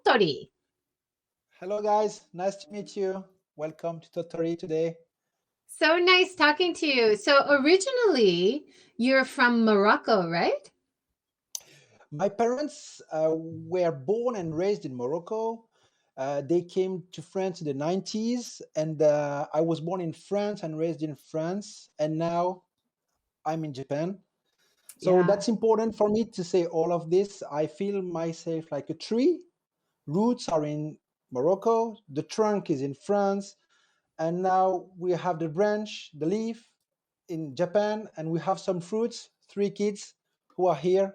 Tottori. Hello, guys. Nice to meet you. Welcome to Tottori today. So nice talking to you. So originally, you're from Morocco, right? My parents were born and raised in Morocco. They came to France in the 90s, and I was born in France and raised in France, and now I'm in Japan. So Yeah. that's important for me to say all of this. I feel myself like a tree. Roots are in Morocco, the trunk is in France, and now we have the branch, the leaf in Japan, and we have some fruits, three kids who are here,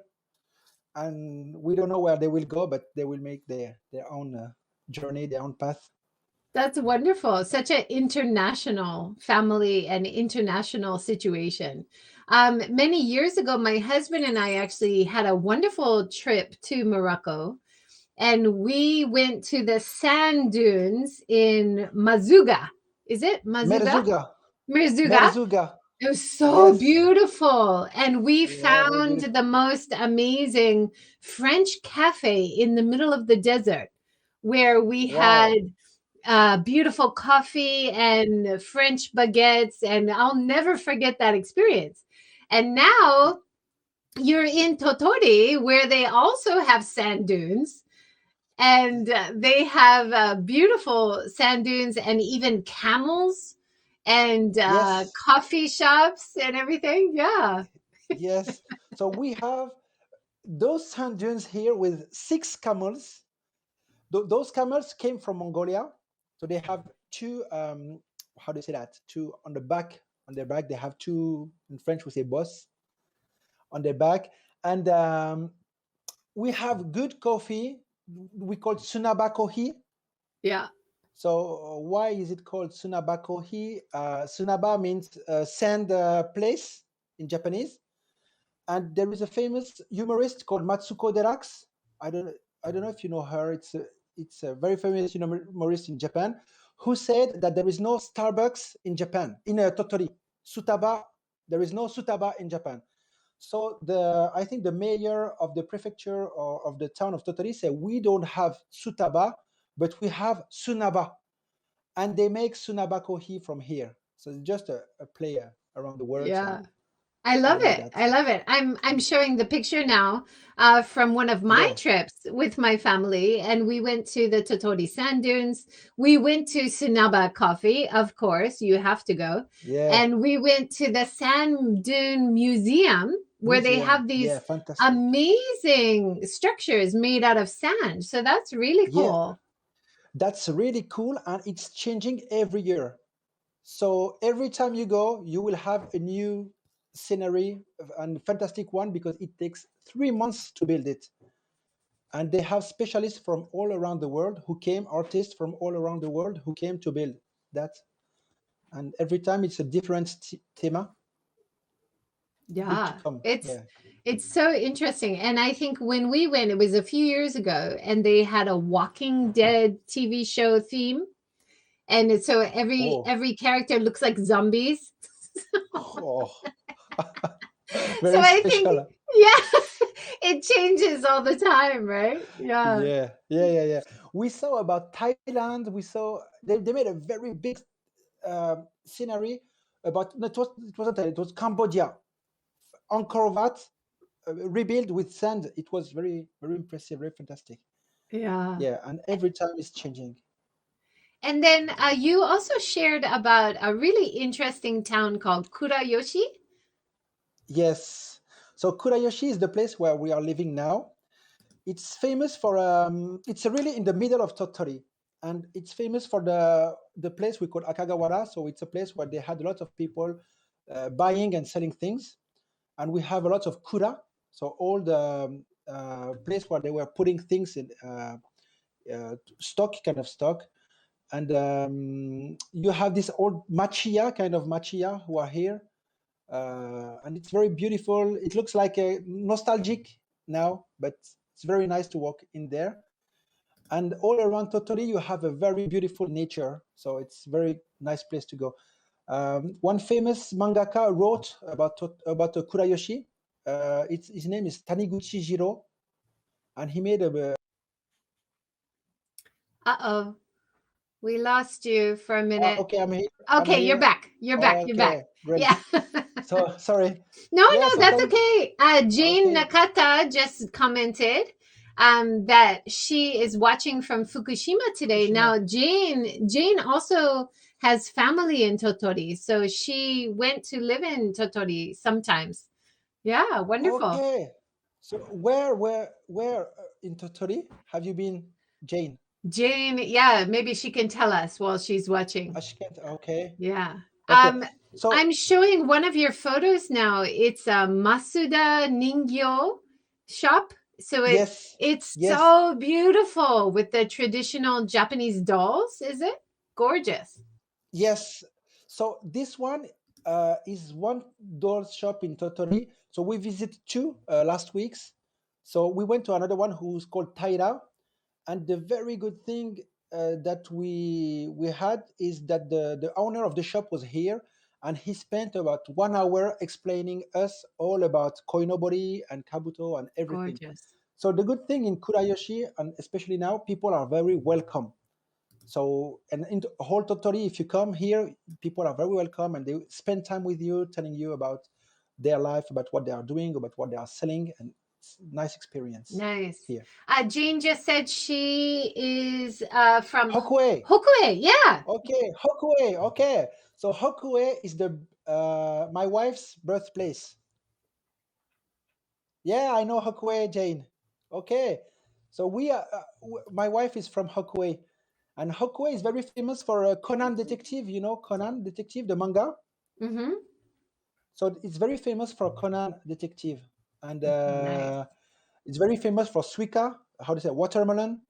and we don't know where they will go, but they will make their own journey, their own path. That's wonderful. Such an international family and international situation. Many years ago, my husband and I actually had a wonderful trip to Morocco, and we went to the sand dunes in Mazuga. Is it Mazuga? Merzuga, Mazuga? Merzuga. It was so Yes, beautiful. And we yeah, very found the beautiful. most amazing French cafe in the middle of the desert where we had Wow. beautiful coffee and French baguettes. And I'll never forget that experience. And now you're in Tottori, where they also have sand dunes. And they have beautiful sand dunes and even camels and Yes, coffee shops and everything. Yeah. yes. So we have those sand dunes here with six camels. Those camels came from Mongolia. So they have two, how do you say that? Two on the back, on their back, they have two, in French we say boss, on their back. And we have good coffee. We call it Sunaba coffee. Yeah. So why is it called Sunaba coffee? Sunaba means sand place in Japanese. And there is a famous humorist called Matsuko Derax. I don't I don't know if you know her. It's a very famous humorist in Japan who said that there is no Starbucks in Japan in Tottori. Sutaba, there is no Sutaba in Japan. So I think the mayor of the prefecture or of the town of Tottori said we don't have Sutaba, but we have Sunaba, and they make Sunaba coffee from here. So it's just a player around the words, and Yeah. I love I love it. that. I love it. I'm showing the picture now from one of my Yeah, trips with my family, and we went to the Totori Sand Dunes. We went to Sunaba Coffee, of course. You have to go, yeah. and we went to the Sand Dune Museum where they Museum. have Yeah, these fantastic. amazing structures made out of sand. So that's really Yeah, cool. that's really cool, and it's changing every year. So every time you go, you will have a new scenery and fantastic one because it takes 3 months to build it. And they have specialists from all around the world who came, artists from all around the world who came to build that. And every time it's a different theme. Good to Yeah, come. it's Yeah. it's so interesting. And I think when we went, it was a few years ago, and they had a Walking Dead TV show theme. So every Oh, every character looks like zombies. oh. So Very I think, special. yeah, it changes all the time, right? Yeah. Yeah, yeah, yeah, yeah. We saw about Thailand. We saw they made a very big scenery about no, it wasn't Thailand, it was Cambodia. Angkor Wat rebuilt with sand. It was very impressive, very fantastic. Yeah. Yeah, and every time it's changing. And then you also shared about a really interesting town called Kurayoshi. Yes. So Kurayoshi is the place where we are living now. It's famous for it's really in the middle of Tottori, and it's famous for the place we call Akagawara. So it's a place where they had a lot of people buying and selling things, and we have a lot of kura. So all the place where they were putting things in stock, kind of stock, and you have this old machiya, kind of machiya, who are here, and it's very beautiful. It looks like a nostalgic now, but it's very nice to walk in there. And all around Tottori, you have a very beautiful nature, so it's very nice place to go. One famous mangaka wrote about Kurayoshi. His name is Taniguchi Jiro, and he made a Uh-oh. We lost you for a minute. Okay, I'm here. Okay, you're back. You're back. You're back. Okay, great. Yeah. So sorry. No, Yeah, no, so that's come. okay. Jane Okay, Nakata just commented that she is watching from Fukushima today. Fukushima. Now, Jane also has family in Tottori, so she went to live in Tottori sometimes. Yeah, wonderful. Okay. So where in Tottori have you been, Jane? Jane, yeah, maybe she can tell us while she's watching. Ashkent. Okay. Yeah. Okay. So I'm showing one of your photos now. It's a Masuda Ningyo shop. So yes, it's yes, so beautiful with the traditional Japanese dolls, is it? Gorgeous. yes. So this one is one doll shop in Tottori. So we visited two last weeks. So we went to another one who's called Taira. And the very good thing that we had is that the owner of the shop was here, and he spent about 1 hour explaining us all about koinobori and kabuto and everything. Gorgeous. So the good thing in Kurayoshi, and especially now, people are very welcome. So, and in the whole Tottori, if you come here, people are very welcome, and they spend time with you, telling you about their life, about what they are doing, about what they are selling, and it's a nice experience Nice. here. Jane just said she is from Hokue. Hokue. Yeah. Okay, Hokue. Okay, so Hokue is the my wife's birthplace. Yeah, I know Hokue, Jane. Okay, so we are. My wife is from Hokue, and Hokue is very famous for Conan Detective. You know Conan Detective, the manga. Mm-hmm. So it's very famous for Conan Detective, and Nice. it's very famous for suika. How do you say watermelon?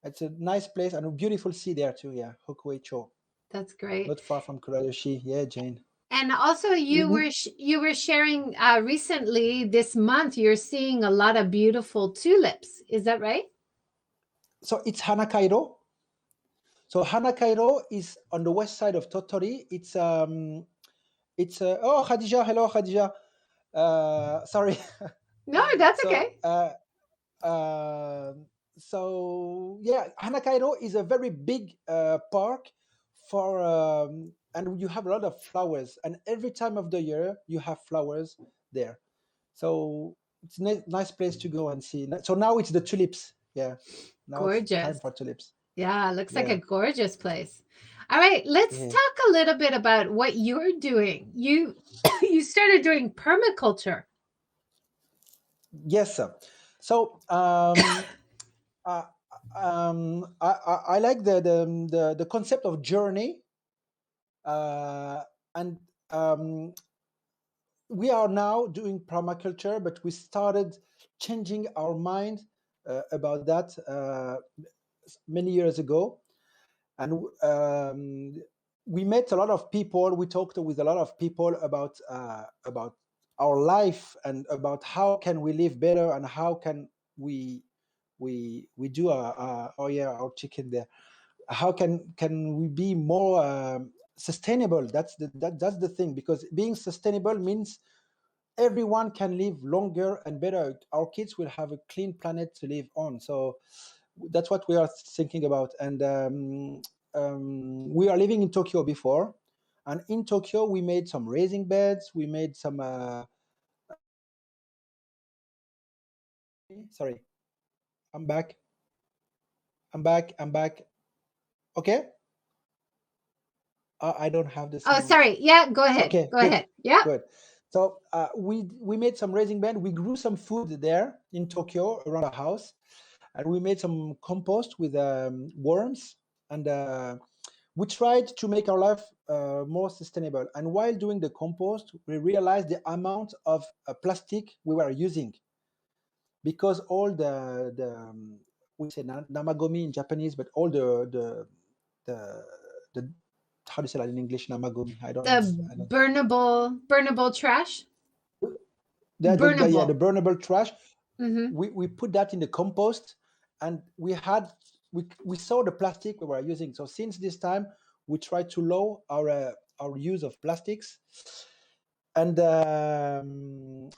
It's a nice place and a beautiful sea there too. Yeah, Hokue Cho, That's great. not far from Kurayoshi. Yeah, Jane. And also, you were sharing recently this month. You're seeing a lot of beautiful tulips. Is that right? So it's Hanakairo. So Hanakairo is on the west side of Tottori. It's oh Khadija, hello Khadija. Sorry. No, that's so okay. uh, so yeah, Hanakairo is a very big park for and you have a lot of flowers, and every time of the year you have flowers there. So it's a nice place to go and see. So now it's the tulips. Yeah, now it's time Gorgeous. for tulips. Yeah, looks like Yeah, a gorgeous place. All right, let's yeah. talk a little bit about what you're doing. You you started doing permaculture. Yes, sir. So uh, I like the concept of journey, and we are now doing permaculture, but we started changing our mind about that many years ago, and we met a lot of people. We talked with a lot of people about our life and about how can we live better and how can we do oh yeah, our chicken there. How can we be more sustainable? That's the thing, because being sustainable means everyone can live longer and better. Our kids will have a clean planet to live on. So that's what we are thinking about. And we are living in Tokyo before, and in Tokyo we made some raising beds. We made some. Sorry, I'm back. I'm back. I'm back. Okay. I don't have the Oh, sound. sorry. Yeah, go ahead. Okay, Go good, ahead. Yeah. good. So we made some raising bed. We grew some food there in Tokyo around our house, and we made some compost with worms, and we tried to make our life more sustainable. And while doing the compost, we realized the amount of plastic we were using, because all the we say namagomi in Japanese, but all the the how do you say that in English? Namagomi. I don't know. The I don't. burnable trash. Yeah, the Burnable. burnable trash. Mm-hmm. We put that in the compost, and we saw the plastic we were using. So since this time, we try to lower our use of plastics. And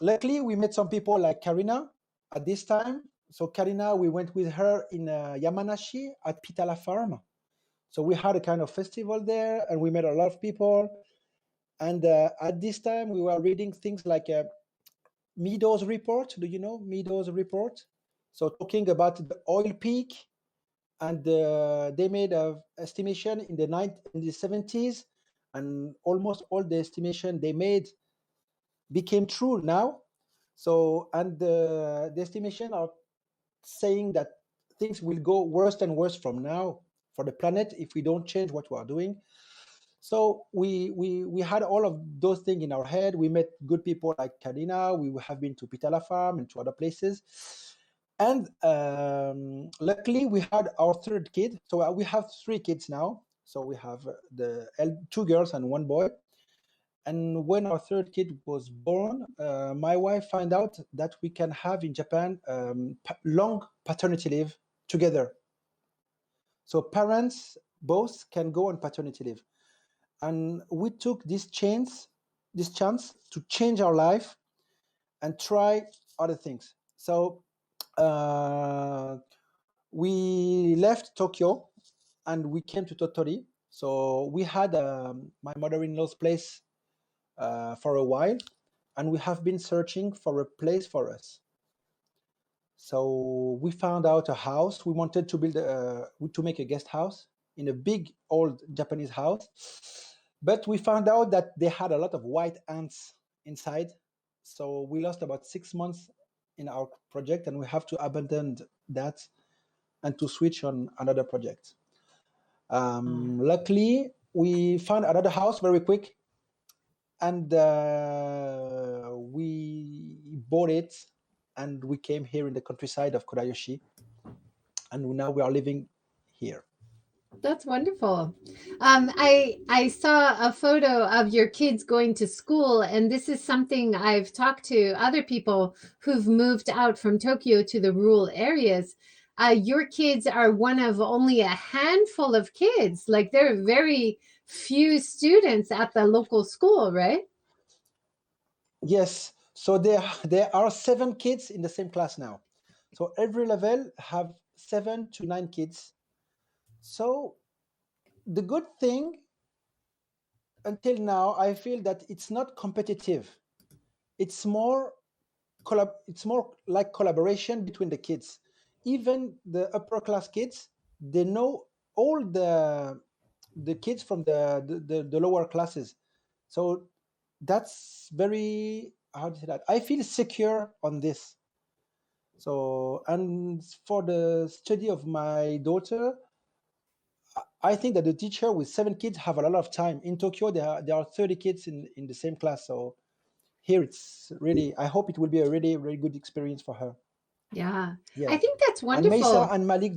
luckily, we met some people like Karina at this time. So Karina, we went with her in Yamanashi at Pitala Farm. So we had a kind of festival there, and we met a lot of people. And at this time, we were reading things like Meadows report. Do you know Meadows report? So talking about the oil peak, and they made an estimation in the 70s, and almost all the estimation they made became true now. So, and the estimation are saying that things will go worse and worse from now for the planet if we don't change what we are doing. So we had all of those things in our head. We met good people like Karina. We have been to Pitala Farm and to other places. And luckily, we had our third kid. So we have 3 kids now. So we have 2 girls and 1 boy. And when our third kid was born, my wife found out that we can have in Japan long paternity leave together. So parents both can go on paternity leave. And we took this chance to change our life and try other things. So we left Tokyo and we came to Tottori. So we had my mother-in-law's place for a while, and we have been searching for a place for us. So we found out a house. We wanted to build to make a guest house in a big old Japanese house, but we found out that they had a lot of white ants inside. So we lost about 6 months in our project, and we have to abandon that and to switch on another project. Luckily, we found another house very quick, and we bought it, and we came here in the countryside of Kurayoshi, and now we are living here. That's wonderful. I saw a photo of your kids going to school, and this is something I've talked to other people who've moved out from Tokyo to the rural areas. Your kids are one of only a handful of kids. Like there are very few students at the local school, right? Yes. So there are 7 kids in the same class now. So every level have 7 to 9 kids. So the good thing until now, I feel that it's not competitive. It's more like collaboration between the kids. Even the upper class kids, they know all the kids from the lower classes. So that's very, how to say that? I feel secure on this. So, and for the study of my daughter, I think that the teacher with 7 kids have a lot of time. In Tokyo, there are 30 kids in the same class. So here it's really, I hope it will be a really, really good experience for her. Yeah. Yeah. I think that's And Mesa wonderful. and Malik,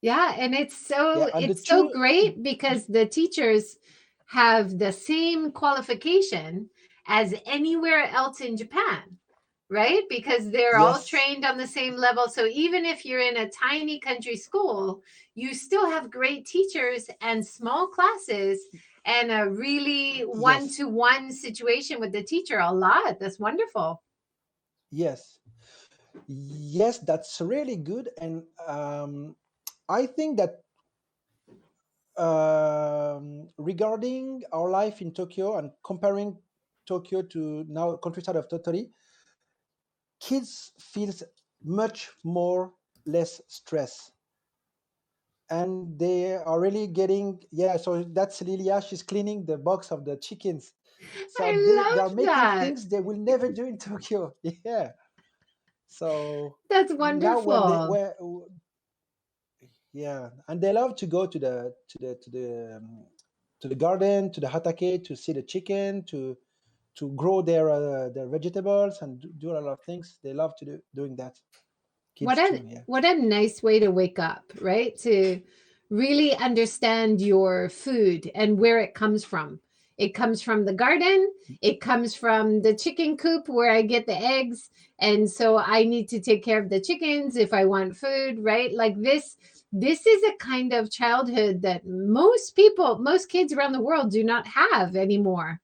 Yeah, and yeah, and the it's so 2, great because the teachers have the same qualification as anywhere else in Japan, right? Because they're all yes, trained on the same level. So even if you're in a tiny country school, you still have great teachers and small classes and a really yes, one-to-one situation with the teacher a lot. That's wonderful. yes, yes, that's really good. And I think that regarding our life in Tokyo and comparing Tokyo to now countryside of Tottori, kids feels much more less stress, and they are really getting, yeah. So that's Lilia. She's cleaning the box of the chickens. So they are I love making that. things they will never do in Tokyo. Yeah. So That's now when they wonderful. were, yeah, and they love to go to the garden, to the hatake, to see the chicken, to grow their vegetables and do a lot of things. They love to doing that. Kids too, yeah. What a nice way to wake up, right? To really understand your food and where it comes from. It comes from the garden, it comes from the chicken coop where I get the eggs, and so I need to take care of the chickens if I want food, right? Like this is a kind of childhood that most kids around the world do not have anymore.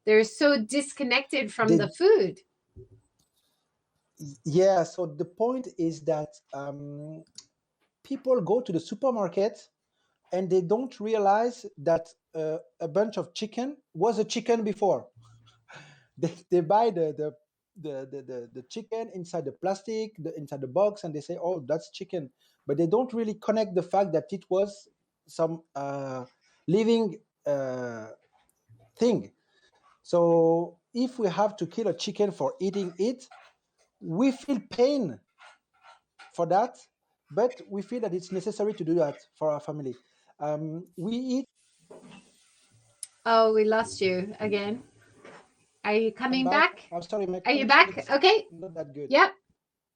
They're so disconnected from the They food. Yeah, so the point is that people go to the supermarket and they don't realize that a bunch of chicken was a chicken before. They buy the chicken inside the plastic, inside the box, and they say, "Oh, that's chicken," but they don't really connect the fact that it was some living thing. So if we have to kill a chicken for eating it, we feel pain for that, but we feel that it's necessary to do that for our family. We eat. Oh, we lost you again. Are you I'm coming back. back? I'm sorry, my Are you connection back? it's Okay. not that good. Yep.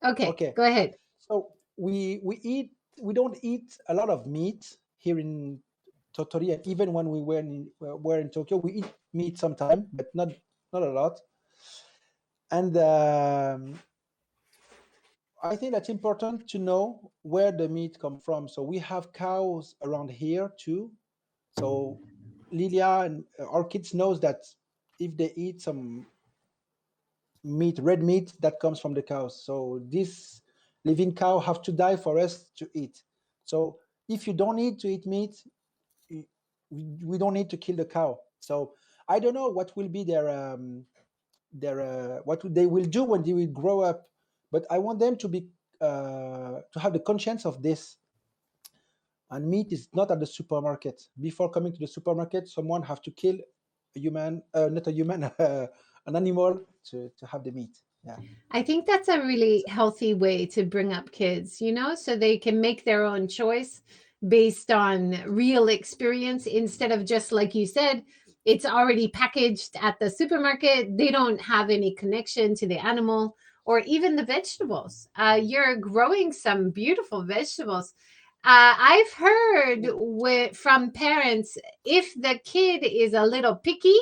Okay. Okay, Go ahead. so we eat. We don't eat a lot of meat here in Tottori, and even when we were in Tokyo, we eat meat sometime, but not a lot. And I think that's important to know where the meat come from. So we have cows around here too. So Lilia and our kids knows that if they eat some meat, red meat, that comes from the cows. So this living cow have to die for us to eat. So if you don't need to eat meat, we don't need to kill the cow. So I don't know what will be their what they will do when they will grow up, but I want them to be to have the conscience of this. And meat is not at the supermarket. Before coming to the supermarket, someone have to kill a human, not a human, an animal to have the meat. Yeah. I think that's a really healthy way to bring up kids, so they can make their own choice based on real experience instead of just like you said, it's already packaged at the supermarket. They don't have any connection to the animal or even the vegetables. You're growing some beautiful vegetables. I've heard from parents, if the kid is a little picky,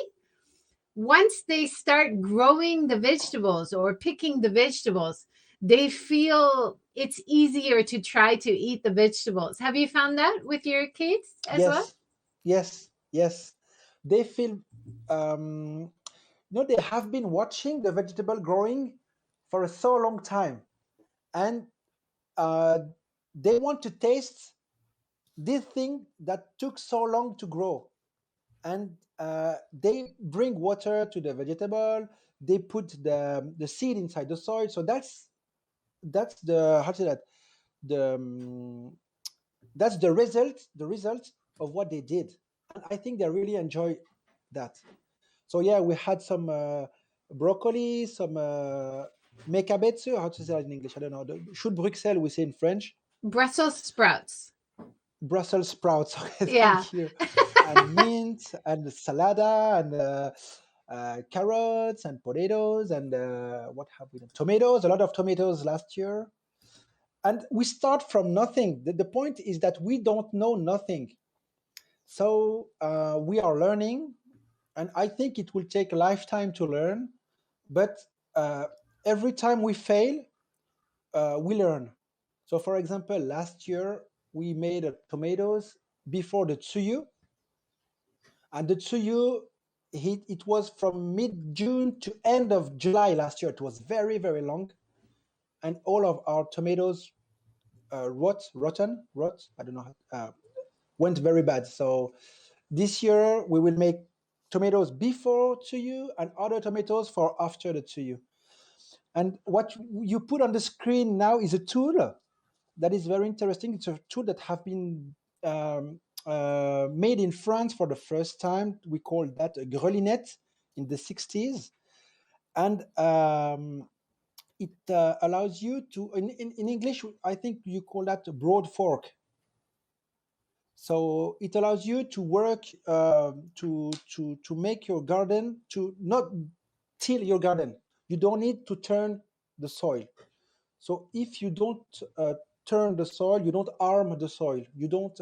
once they start growing the vegetables or picking the vegetables, they feel it's easier to try to eat the vegetables. Have you found that with your kids as well? Yes, yes. They feel, um, they have been watching the vegetable growing for a so long time, and uh, they want to taste this thing that took so long to grow. And they bring water to the vegetable. They put the seed inside the soil. So that's the how to say that the that's the result of what they did, and I think they really enjoy that. So yeah, we had some broccoli, some mekabetsu, how to say that in English, I don't know, the chou de Bruxelles we say in French. Brussels sprouts. Brussels sprouts. Okay, Yeah. thank you. And mint and salada and carrots and potatoes and what have we done? Tomatoes, a lot of tomatoes last year. And we start from nothing. The point is that we don't know nothing. So we are learning, and I think it will take a lifetime to learn. But uh, every time we fail, we learn. So, for example, last year we made tomatoes before the tsuyu, and the tsuyu it was from mid-June to end of July last year. It was very very long, and all of our tomatoes rot. I don't know. Went very bad. So this year we will make tomatoes before tsuyu and other tomatoes for after the tsuyu. And what you put on the screen now is a tool that is very interesting. It's a tool that have been made in France for the first time. We call that a grelinette in the 60s. And it allows you to, in English, I think you call that a broad fork. So it allows you to work to make your garden, to not till your garden. You don't need to turn the soil. So if you don't turn the soil, you don't harm the soil. You don't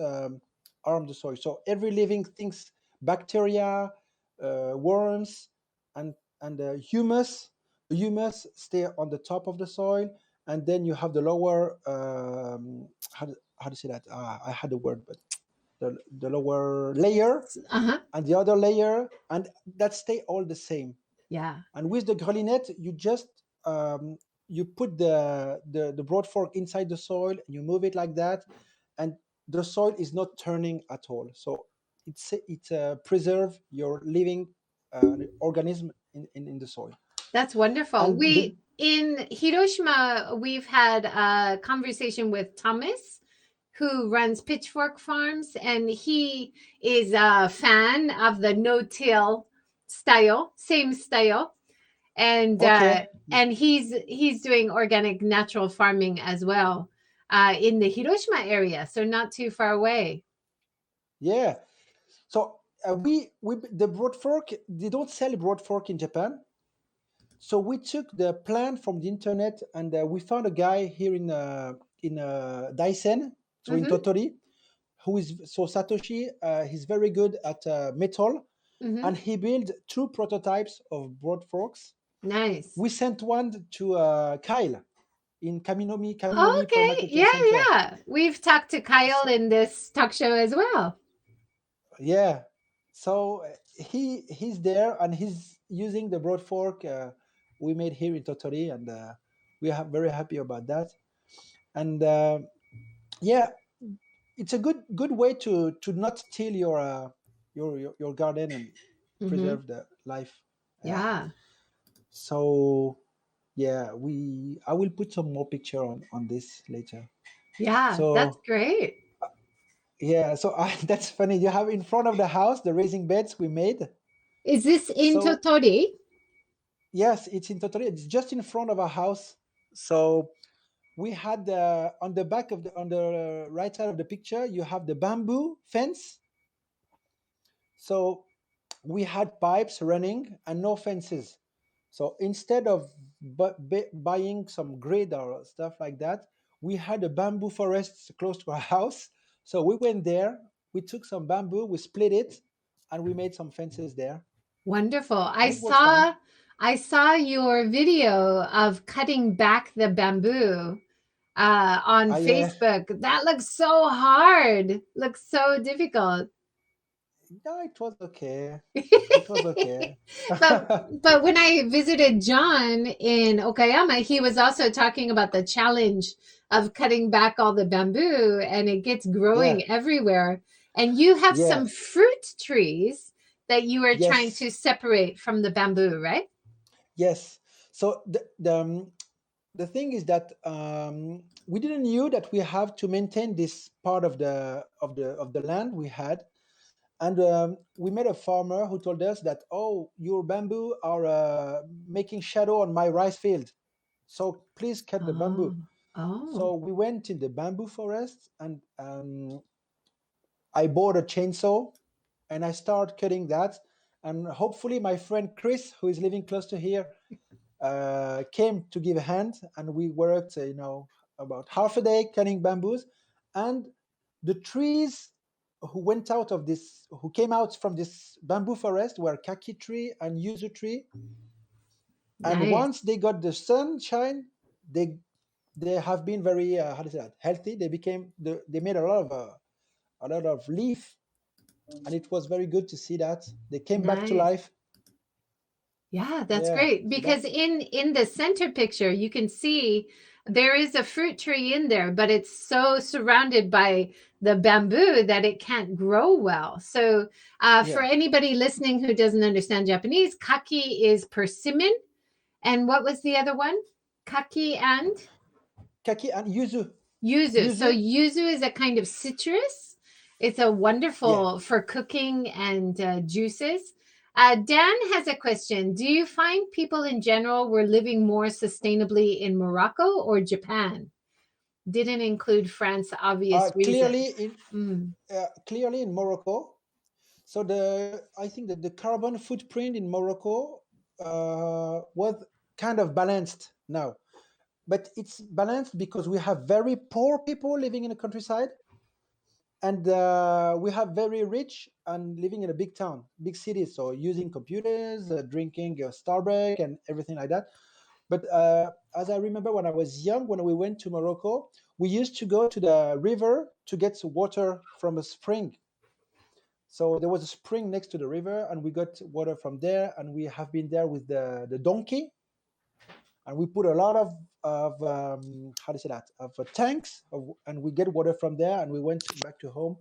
harm the soil. So every living things, bacteria, worms, and humus. The humus stay on the top of the soil, and then you have the lower. How to say that? I had a word, but the lower layer Uh-huh. and the other layer, and that stay all the same. Yeah. And with the grelinette, you just you put the broad fork inside the soil and you move it like that, and the soil is not turning at all. So it preserve your living organism in the soil. That's wonderful. And We in Hiroshima, we've had a conversation with Thomas, who runs Pitchfork Farms, and he is a fan of the no-till style, same style, okay, and he's doing organic natural farming as well in the Hiroshima area, so not too far away. yeah. So we the broad fork, they don't sell broad fork in Japan. So we took the plan from the internet, and we found a guy here in Daisen, so in Mm-hmm, Tottori, who is so Satoshi. He's very good at metal, mm-hmm. and he built two prototypes of broad forks. Nice. We sent one to Kyle in Kaminomi Okay, Permaculture yeah, Center. yeah. We've talked to Kyle So, in this talk show as well. yeah, so he's there and he's using the broad fork we made here in Tottori, and we are very happy about that. And yeah, it's a good way to not steal your garden and Mm-hmm. preserve the life. Yeah. Yeah, So yeah, I will put some more picture on this later. yeah, that's So great. yeah, so that's funny. You have in front of the house the raising beds we made. Is this in So Totori? yes, it's in Tottori. It's just in front of our house. So we had on the back of the on the right side of the picture, you have the bamboo fence. So we had pipes running and no fences. So instead of buying some grid or stuff like that, we had a bamboo forest close to our house. So we went there, we took some bamboo, we split it, and we made some fences there. Wonderful. And it was fine. I saw your video of cutting back the bamboo on Ah, yeah. Facebook. That looks so hard. Looks so difficult. No, it was okay. It was okay. but but when I visited John in Okayama, he was also talking about the challenge of cutting back all the bamboo, and it gets Yeah. growing everywhere. And you have Yeah. some fruit trees that you are trying Yes. to separate from the bamboo, right? Yes. So the thing is that we didn't knew that we have to maintain this part of the land we had, and we met a farmer who told us that, oh, your bamboo are making shadow on my rice field, so please cut the bamboo. Oh, oh, So we went in the bamboo forest, and I bought a chainsaw and I started cutting that. And hopefully my friend Chris, who is living close to here, came to give a hand, and we worked, about half a day cutting bamboos. And the trees who came out from this bamboo forest were kaki tree and yuzu tree. And nice, once they got the sunshine, they have been very how do you say that, healthy. They made a lot of leaf, and it was very good to see that they came back to nice. life. Yeah, that's Yeah, great so because that's in the center picture you can see there is a fruit tree in there, but it's so surrounded by the bamboo that it can't grow well. So, for yeah, anybody listening who doesn't understand Japanese, kaki is persimmon, and what was the other one? Kaki and kaki and yuzu. yuzu. So Yuzu, yuzu is a kind of citrus. It's a yeah. wonderful for cooking and juices. Dan has a question. Do you find people in general were living more sustainably in Morocco or Japan? Didn't include France, obvious Clearly reasons. in Mm. clearly in Morocco. So I think that the carbon footprint in Morocco was kind of balanced now, but it's balanced because we have very poor people living in the countryside, and we have very rich and living in a big town, big cities, so using computers, drinking Starbucks and everything like that. But as I remember when I was young, when we went to Morocco, we used to go to the river to get water from a spring. So there was a spring next to the river, and we got water from there. And we have been there with the donkey, and we put a lot of how do you say that, of tanks and we get water from there, and we went back to home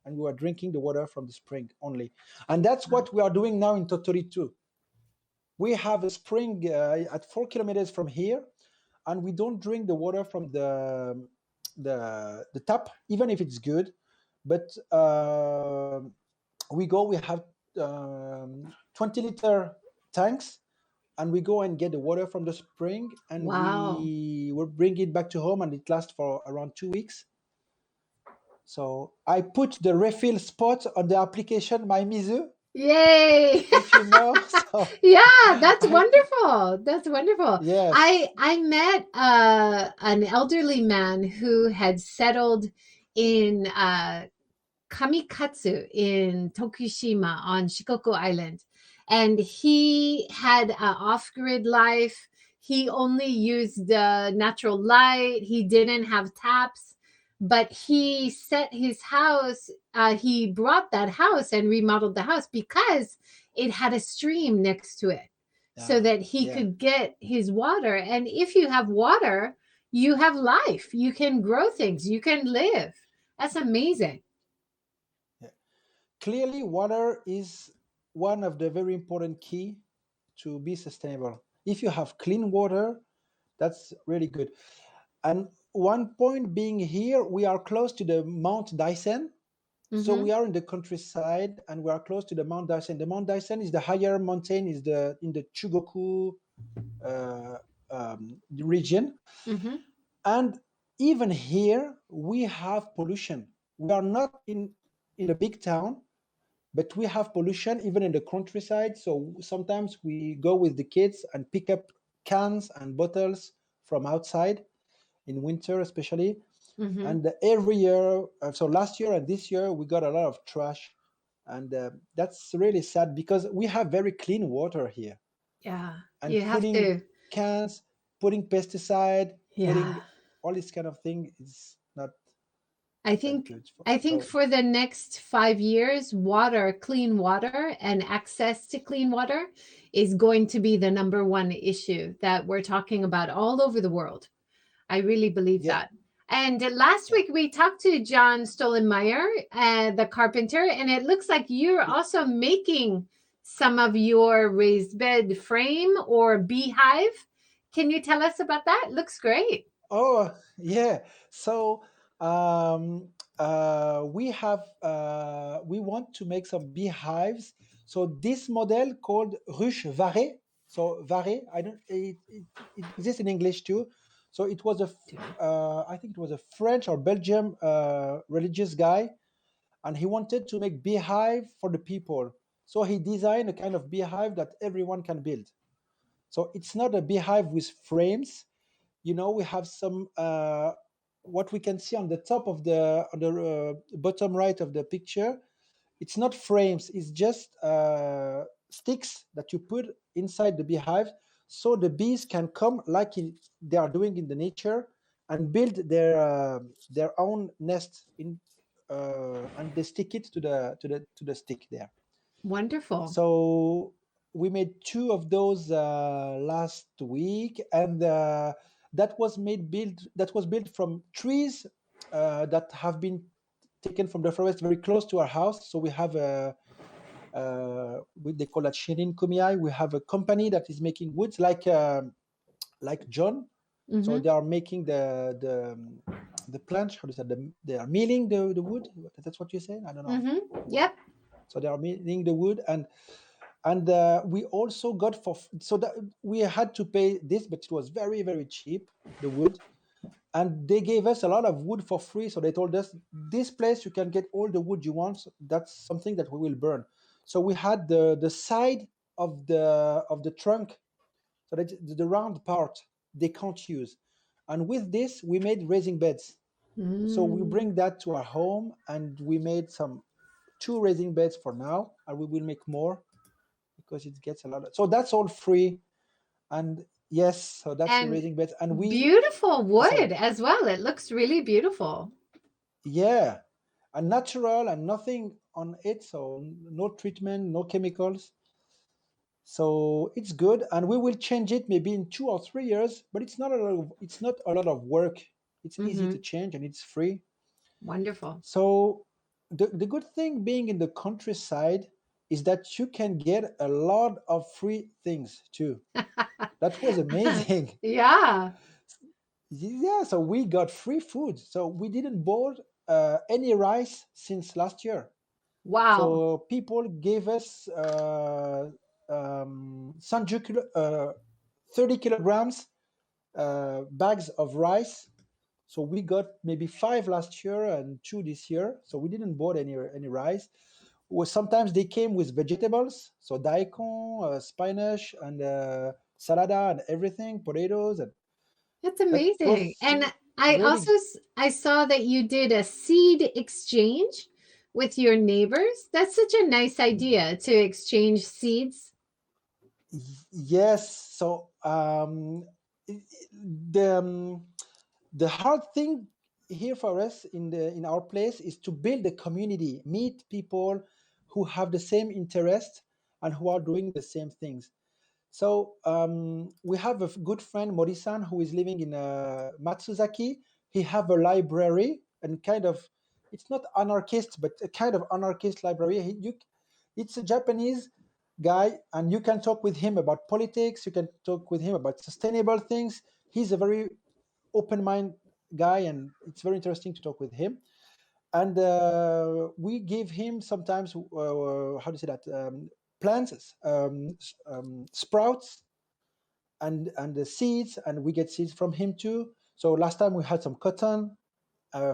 and we were drinking the water from the spring only. And that's what we are doing now in Tottori too. We have a spring at 4 kilometers from here, and we don't drink the water from the tap, even if it's good. But we have 20-liter tanks, and we go and get the water from the spring, and Wow. we will bring it back to home, and it lasts for around 2 weeks. So I put the refill spot on the application, my Mizu, Yay. if you know. So Yeah, that's wonderful. That's wonderful. yes, I met an elderly man who had settled in Kamikatsu in Tokushima on Shikoku Island. And he had an off grid life. He only used the natural light. He didn't have taps, but he set his house. He brought that house and remodeled the house because it had a stream next to it so that he yeah. could get his water. And if you have water, you have life. You can grow things, you can live. That's amazing. Clearly, water is one of the very important key to be sustainable. If you have clean water, that's really good. And one point being here, we are close to the Mount Dyson. So Mm-hmm. we are in the countryside, and we are close to the Mount Dyson. The Mount Dyson is the higher mountain, is in the Chugoku uh, region. Mm-hmm. And even here, we have pollution. We are not in a big town, but we have pollution even in the countryside. So sometimes we go with the kids and pick up cans and bottles from outside in winter, especially. Mm-hmm. And every year, so last year and this year, we got a lot of trash. And that's really sad because we have very clean water here. Yeah, you And have putting to. cans, putting pesticide, Yeah. putting all this kind of thing is not I that think good. I think So for the next 5 years, water, clean water, and access to clean water is going to be the number one issue that we're talking about all over the world. I really believe yeah, that. And last yeah, week we talked to John Stollenmeyer, the carpenter, and it looks like you're yeah. also making some of your raised bed frame or beehive. Can you tell us about that? Looks great. Oh, yeah. So we want to make some beehives. So this model called ruche varée. So varée, I don't. It exists in English too. So it was I think it was a French or Belgium religious guy, and he wanted to make beehive for the people. So he designed a kind of beehive that everyone can build. So it's not a beehive with frames. We have some what we can see on the top of the bottom right of the picture. It's not frames, it's just sticks that you put inside the beehive, so the bees can come like they are doing in the nature and build their own nest and they stick it to the stick there. Wonderful. So we made two of those last week, and that was built from trees that have been taken from the forest very close to our house. So we have they call that Shirin Kumiai. We have a company that is making woods like John. So Mm-hmm. they are making the planch. How do you say? They are milling the wood. That's what you say? I don't know. Mm-hmm. Yep. So they are milling the wood, and we also got so that we had to pay this, but it was very very cheap, the wood. And they gave us a lot of wood for free. So they told us, this place you can get all the wood you want. So that's something that we will burn. So we had the side of the trunk, so that the round part they can't use. And with this we made raising beds. So we Mm. bring that to our home, and we made some two raising beds for now, and we will make more because it gets a lot so that's all free. And yes, so that's the And raising beds. And we beautiful sorry, wood as well. It looks really beautiful. yeah, and natural and nothing on it, so no treatment, no chemicals. So it's good, and we will change it maybe in 2 or 3 years. But it's not a lot of work. It's easy to Mm-hmm. change, and it's free. Wonderful. So the good thing being in the countryside is that you can get a lot of free things too. That was amazing. Yeah. Yeah, so we got free food. So we didn't bought any rice since last year. Wow. So people gave us 30 kilograms bags of rice. So we got maybe 5 last year and 2 this year. So we didn't bought any rice. Well, sometimes they came with vegetables, so daikon, spinach, and salada and everything, potatoes, and That's that amazing. was And I really also I saw that you did a seed exchange with your neighbors. That's such a nice idea to exchange seeds. yes. So the the hard thing here for us in our place is to build a community, meet people who have the same interest and who are doing the same things. So we have a good friend Morisan who is living in Matsuzaki. He have a library and kind of, it's not anarchist but a kind of anarchist library. It's a Japanese guy, and you can talk with him about politics. You can talk with him about sustainable things. He's a very open mind guy, and it's very interesting to talk with him. And we give him sometimes how do you say that, plants, sprouts, and the seeds, and we get seeds from him too. So last time we had some cotton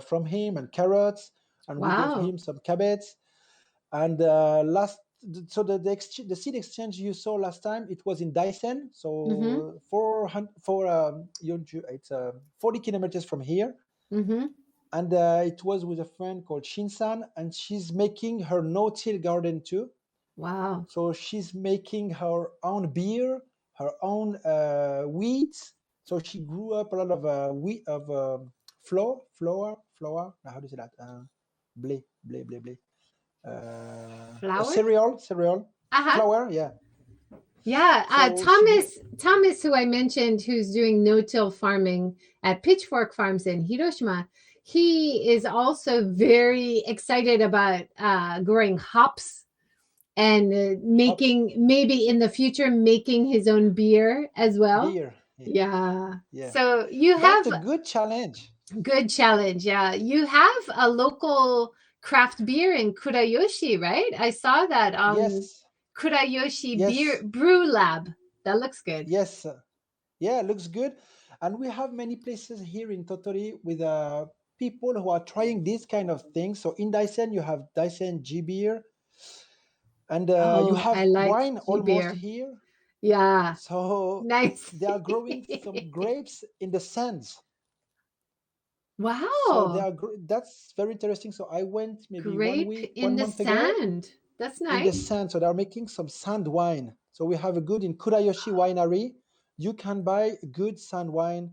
from him, and carrots, and we gave Wow. him some cabbage. And so the seed exchange you saw last time, it was in Dyson, Mm-hmm. so 400 for it's 40 kilometers from here. Mm-hmm. And it was with a friend called Shinsan, and she's making her no-till garden too. Wow. So she's making her own beer, her own wheat. So she grew up a lot of wheat of flour. How do you say that? Blé, blé, blé, blé. A Flower? cereal, Uh-huh. flour. Yeah. Yeah, So she grew. Thomas, who I mentioned, who's doing no-till farming at Pitchfork Farms in Hiroshima, he is also very excited about growing hops and Hops, making maybe in the future making his own beer as well. beer. Yeah, Yeah. yeah. So you That's have a good challenge. good challenge. Yeah. You have a local craft beer in Kurayoshi, right? I saw that on Yes, Kurayoshi Beer yes, Brew Lab. That looks good. yes. Yeah, looks good. And we have many places here in Tottori with people who are trying these kind of things. So in Dyson, you have Dyson G beer, and you Oh, have I like wine G almost beer. here. Yeah. So Nice. they are growing some grapes in the sands. So Wow. that's very interesting. So I went maybe Grape in one the month ago sand. That's in the nice. sand. So they're making some sand wine. So we have a good in Kurayoshi Winery. You can buy good sand wine,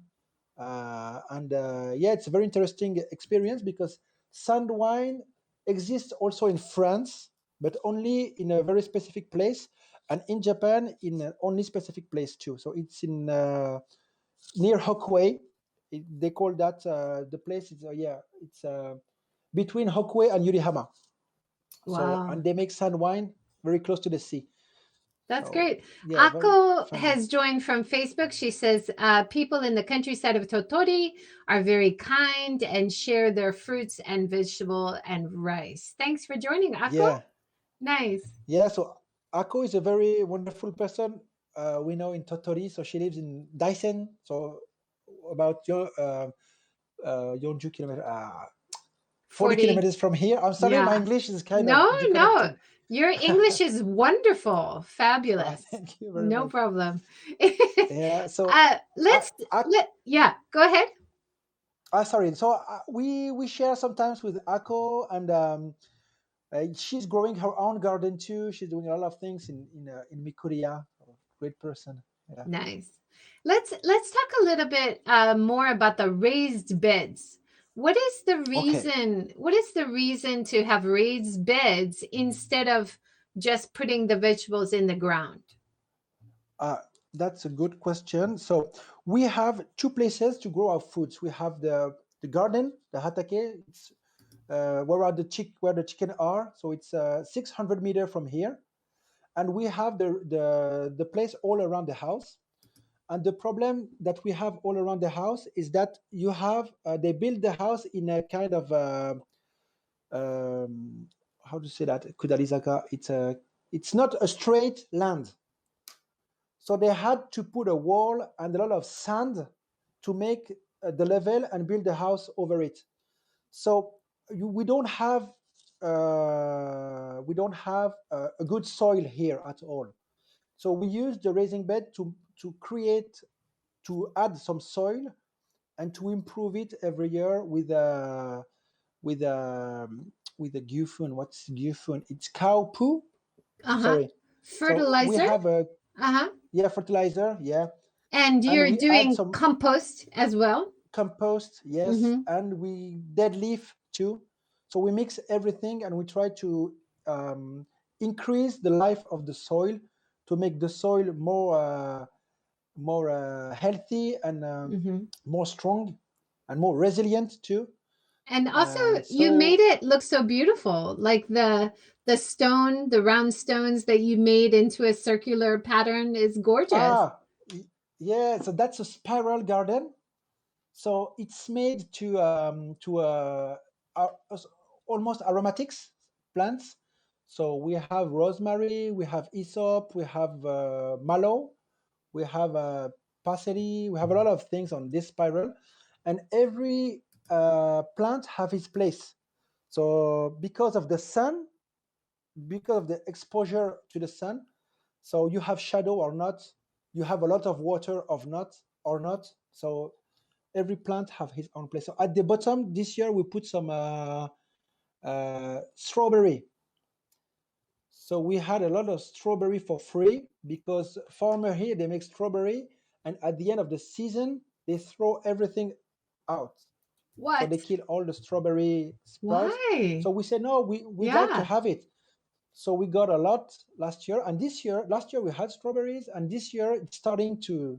and yeah, it's a very interesting experience because sand wine exists also in France, but only in a very specific place, and in Japan in an only specific place too. So it's in near Hokue. They call that the place is yeah, it's between Hokue and Yurihama. So, Wow. and they make sand wine very close to the sea. That's So great. yeah, very Ako friendly. has joined from Facebook. She says people in the countryside of Totori are very kind and share their fruits and vegetable and rice. Thanks for joining, Ako. Yeah, Nice. yeah. So Ako is a very wonderful person. We know in Totori. So she lives in Dyson. So about your 40 kilometers, 40 40. kilometers from here. I'm sorry, my Yeah. English is kind of No, no. disconnected. Your English is wonderful. Fabulous. Thank you very No much. problem. Yeah. So Yeah, go ahead. sorry. So we share sometimes with Ako, and she's growing her own garden too. She's doing a lot of things in Mikuria. Great person. Yeah. Nice. Let's talk a little bit more about the raised beds. What is the Okay. reason? What is the reason to have raised beds instead of just putting the vegetables in the ground? That's a good question. So we have two places to grow our foods. We have the garden, the hatake. It's where the chicken are. So it's 600 meters from here, and we have the place all around the house. And the problem that we have all around the house is that you have they build the house in a kind of um, how to say that kudalizaka. It's not a straight land. So they had to put a wall and a lot of sand to make the level and build the house over it. So we don't have a good soil here at all. So we use the raising bed to add some soil and to improve it every year with with a gyufun. What's gyufun? It's cow poo. Uh-huh. Sorry. So we Fertilizer. have a Uh-huh. fertilizer, And and you're we add doing some compost as well. compost, yes, Mm-hmm. and we dead leaf too. So we mix everything and we try to increase the life of the soil to make the soil more healthy and Mm-hmm. more strong and more resilient too. And also you made So it look so beautiful, like the round stones that you made into a circular pattern is gorgeous. ah yeah, so that's a spiral garden. So it's made to almost aromatics plants. So we have rosemary, we have hyssop, we have mallow, we have parsley, we have a lot of things on this spiral, and every plant have its place. So because of the sun, because of the exposure to the sun, so you have shadow or not, you have a lot of water or not. So every plant have his own place. So at the bottom this year we put some strawberry. So we had a lot of strawberry for free because farmer here they make strawberry, and at the end of the season they throw everything out. So What? they kill all the strawberry sprouts. Why? So we said no, we'd like to Yeah. have it. So we got a lot last year, and last year we had strawberries, and this year it's starting to.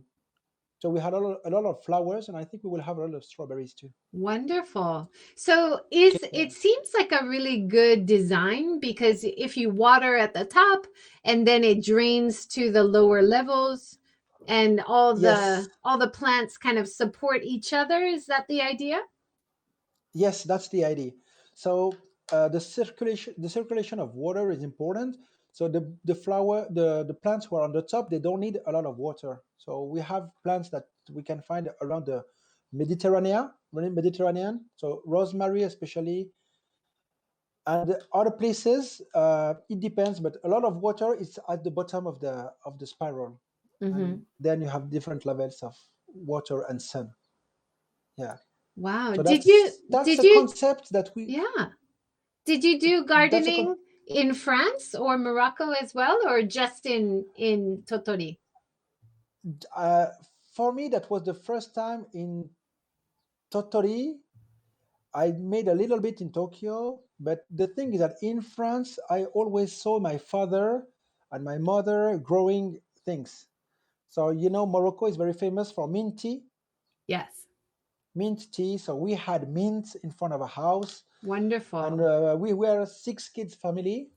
So we had a lot of flowers, and I think we will have a lot of strawberries too. Wonderful. So is Yeah. it seems like a really good design because if you water at the top and then it drains to the lower levels and Yes, all the plants kind of support each other, is that the idea? yes, that's the idea. So the circulation of water is important. So the plants who are on the top, they don't need a lot of water. So we have plants that we can find around the Mediterranean. So rosemary, especially, and other places. It depends, but a lot of water is at the bottom of the spiral, Mm-hmm. and then you have different levels of water and sun. Yeah. Wow. So Did you that's did a you concept that we yeah. Did you do that's a gardening in France or Morocco as well, or just in Tottori? uh, for me that was the first time in Tottori. I made a little bit in Tokyo, but the thing is that in France I always saw my father and my mother growing things. So Morocco is very famous for mint tea. Yes. So we had mint in front of a house, and Wonderful. we were a 6 kids family.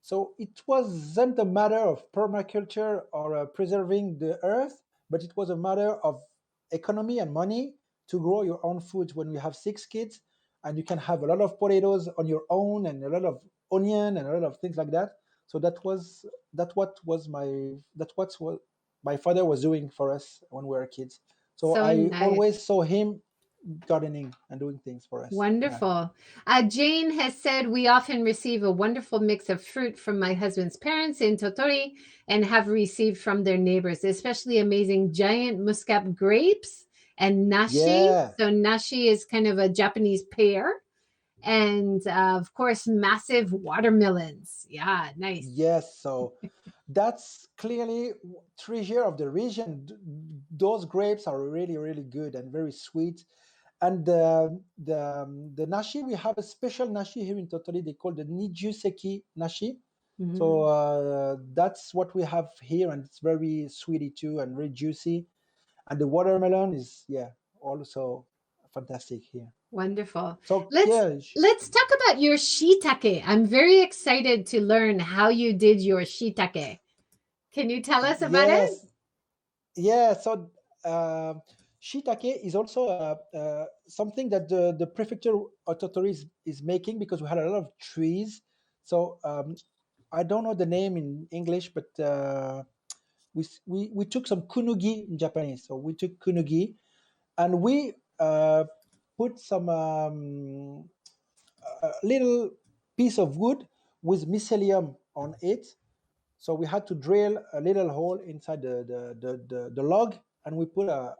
So it wasn't a matter of permaculture or preserving the earth, but it was a matter of economy and money to grow your own food when you have 6 kids, and you can have a lot of potatoes on your own and a lot of onion and a lot of things like that. So that's what my father was doing for us when we were kids. So So I nice. always saw him gardening and doing things for us. Yeah. Wonderful. Jane has said, we often receive a wonderful mix of fruit from my husband's parents in Tottori and have received from their neighbors, especially amazing giant muscat grapes and nashi. Yeah. So, nashi is kind of a Japanese pear. And of course, massive watermelons. Yeah, nice. Yes. So that's clearly treasure of the region. Those grapes are really, really good and very sweet. And the nashi, we have a special nashi here in Tottori. They call the Nijuseki nashi. So that's what we have here, and it's very sweety too, and very juicy. And the watermelon is also fantastic here. Wonderful. So Let's talk about your shiitake. I'm very excited to learn how you did your shiitake. Can you tell us about it? yes, yeah. So shiitake is also something that the prefecture of Tottori is making, because we had a lot of trees. So I don't know the name in English, but we took some kunugi in Japanese. So we took kunugi, and we put some a little piece of wood with mycelium on it. So we had to drill a little hole inside the log, and we put the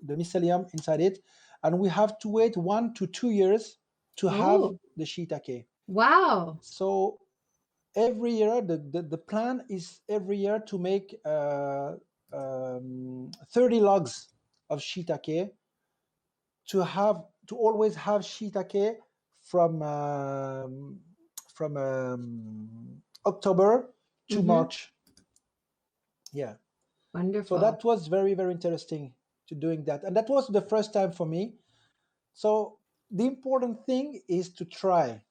mycelium inside it, and we have to wait 1 to 2 years to have Oh, the shiitake. wow. So every year, the plan is every year to make 30 logs of shiitake, to always have shiitake from October to March. Yeah. So Wonderful. that was very, very interesting to doing that. And that was the first time for me. So the important thing is to try.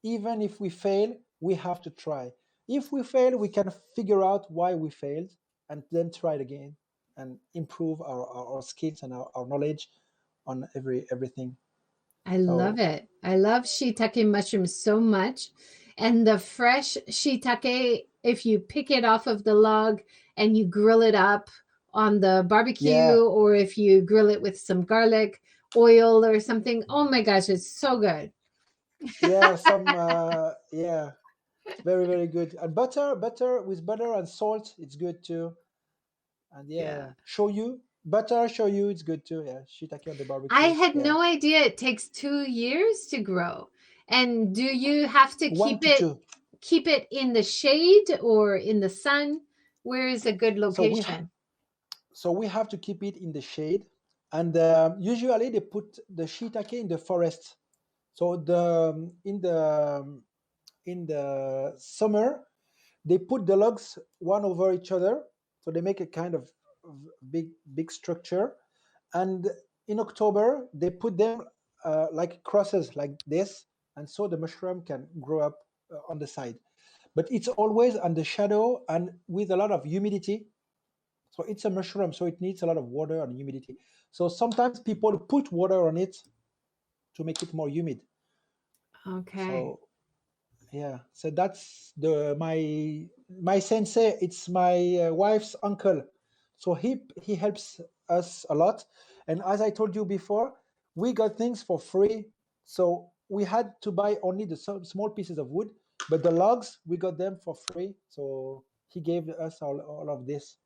Even if we fail, we have to try. If we fail, we can figure out why we failed and then try it again and improve our skills and our knowledge on everything. I love So it. I love shiitake mushrooms so much. And the fresh shiitake, if you pick it off of the log and you grill it up on the barbecue, yeah, or if you grill it with some garlic oil or something, oh my gosh, it's so good. it's very, very good. And butter with butter and salt, it's good too. And Yeah. shoyu, it's good too. Yeah, shiitake on the I barbecue. had Yeah, no idea it takes 2 years to grow. And do you have to 1 to 2. keep it in the shade or in the sun? Where is a good So location? we have to keep it in the shade, and usually they put the shiitake in the forest. So in the summer, they put the logs one over each other, so they make a kind of big structure. And in October, they put them like crosses like this, and so the mushroom can grow up on the side. But it's always under shadow and with a lot of humidity. So it's a mushroom, so it needs a lot of water and humidity. So sometimes people put water on it to make it more humid. Okay. So yeah, so that's my sensei. It's my wife's uncle, so he helps us a lot. And as I told you before, we got things for free, so we had to buy only the small pieces of wood, but the logs we got them for free. So he gave us all of this.